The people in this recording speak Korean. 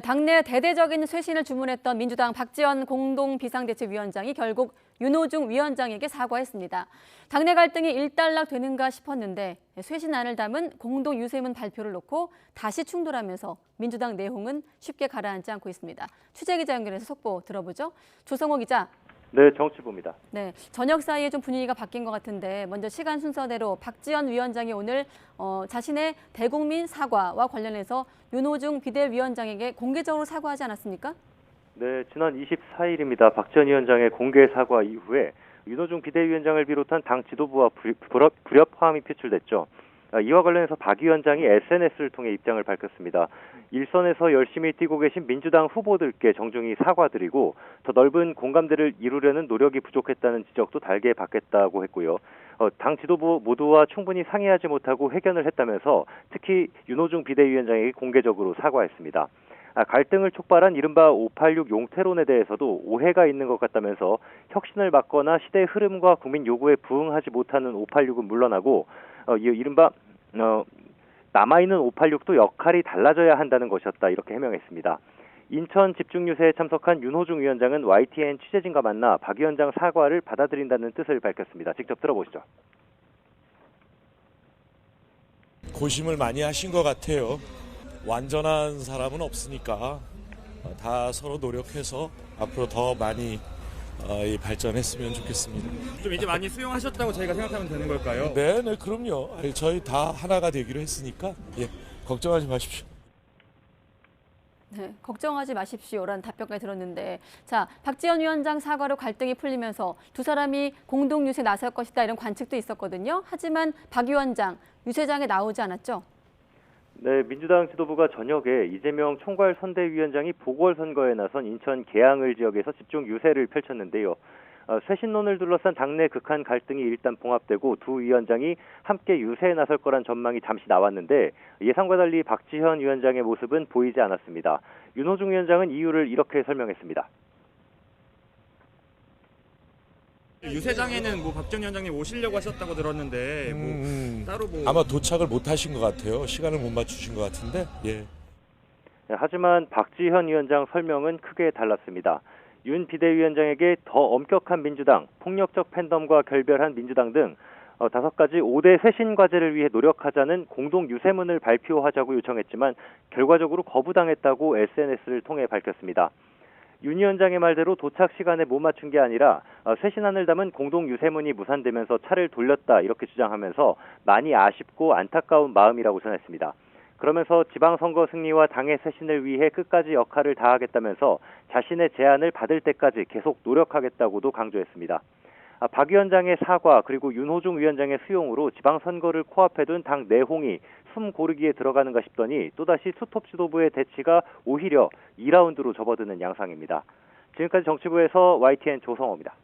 당내 대대적인 쇄신을 주문했던 민주당 박지원 공동비상대책위원장이 결국 윤호중 위원장에게 사과했습니다. 당내 갈등이 일단락되는가 싶었는데 쇄신안을 담은 공동유세문 발표를 놓고 다시 충돌하면서 민주당 내홍은 쉽게 가라앉지 않고 있습니다. 취재기자 연결해서 속보 들어보죠. 조성호 기자. 네, 정치부입니다. 네, 저녁 사이에 좀 분위기가 바뀐 것 같은데 먼저 시간 순서대로 박지원 위원장이 오늘 자신의 대국민 사과와 관련해서 윤호중 비대위원장에게 공개적으로 사과하지 않았습니까? 네, 지난 24일입니다. 박지원 위원장의 공개 사과 이후에 윤호중 비대위원장을 비롯한 당 지도부와 불협화음이 표출됐죠. 이와 관련해서 박 위원장이 SNS를 통해 입장을 밝혔습니다. 일선에서 열심히 뛰고 계신 민주당 후보들께 정중히 사과드리고 더 넓은 공감대를 이루려는 노력이 부족했다는 지적도 달게 받겠다고 했고요. 당 지도부 모두와 충분히 상의하지 못하고 회견을 했다면서 특히 윤호중 비대위원장에게 공개적으로 사과했습니다. 갈등을 촉발한 이른바 586 용태론에 대해서도 오해가 있는 것 같다면서 혁신을 막거나 시대의 흐름과 국민 요구에 부응하지 못하는 586은 물러나고 이른바 남아있는 586도 역할이 달라져야 한다는 것이었다 이렇게 해명했습니다. 인천 집중유세에 참석한 윤호중 위원장은 YTN 취재진과 만나 박 위원장 사과를 받아들인다는 뜻을 밝혔습니다. 직접 들어보시죠. 고심을 많이 하신 것 같아요. 완전한 사람은 없으니까 다 서로 노력해서 앞으로 더 많이 발전했으면 좋겠습니다. 좀 이제 많이 수용하셨다고 저희가 생각하면 되는 걸까요? 네, 그럼요. 저희 다 하나가 되기로 했으니까 걱정하지 마십시오. 네, 걱정하지 마십시오라는 답변까지 들었는데 자, 박지원 위원장 사과로 갈등이 풀리면서 두 사람이 공동 유세 나설 것이다 이런 관측도 있었거든요. 하지만 박 위원장 유세장에 나오지 않았죠? 네, 민주당 지도부가 저녁에 이재명 총괄 선대위원장이 보궐선거에 나선 인천 계양을 지역에서 집중 유세를 펼쳤는데요. 쇄신론을 둘러싼 당내 극한 갈등이 일단 봉합되고 두 위원장이 함께 유세에 나설 거란 전망이 잠시 나왔는데 예상과 달리 박지원 위원장의 모습은 보이지 않았습니다. 윤호중 위원장은 이유를 이렇게 설명했습니다. 유세장에는 박지원 위원장님 오시려고 하셨다고 들었는데 따로 아마 도착을 못 하신 것 같아요. 시간을 못 맞추신 것 같은데. 예. 하지만 박지원 위원장 설명은 크게 달랐습니다. 윤 비대위원장에게 더 엄격한 민주당, 폭력적 팬덤과 결별한 민주당 등 5가지 5대 쇄신 과제를 위해 노력하자는 공동 유세문을 발표하자고 요청했지만 결과적으로 거부당했다고 SNS를 통해 밝혔습니다. 윤 위원장의 말대로 도착 시간에 못 맞춘 게 아니라 쇄신안을 담은 공동 유세문이 무산되면서 차를 돌렸다 이렇게 주장하면서 많이 아쉽고 안타까운 마음이라고 전했습니다. 그러면서 지방선거 승리와 당의 쇄신을 위해 끝까지 역할을 다하겠다면서 자신의 제안을 받을 때까지 계속 노력하겠다고도 강조했습니다. 박 위원장의 사과 그리고 윤호중 위원장의 수용으로 지방선거를 코앞에 둔 당 내홍이 숨 고르기에 들어가는가 싶더니 또다시 투톱 지도부의 대치가 오히려 2라운드로 접어드는 양상입니다. 지금까지 정치부에서 YTN 조성호입니다.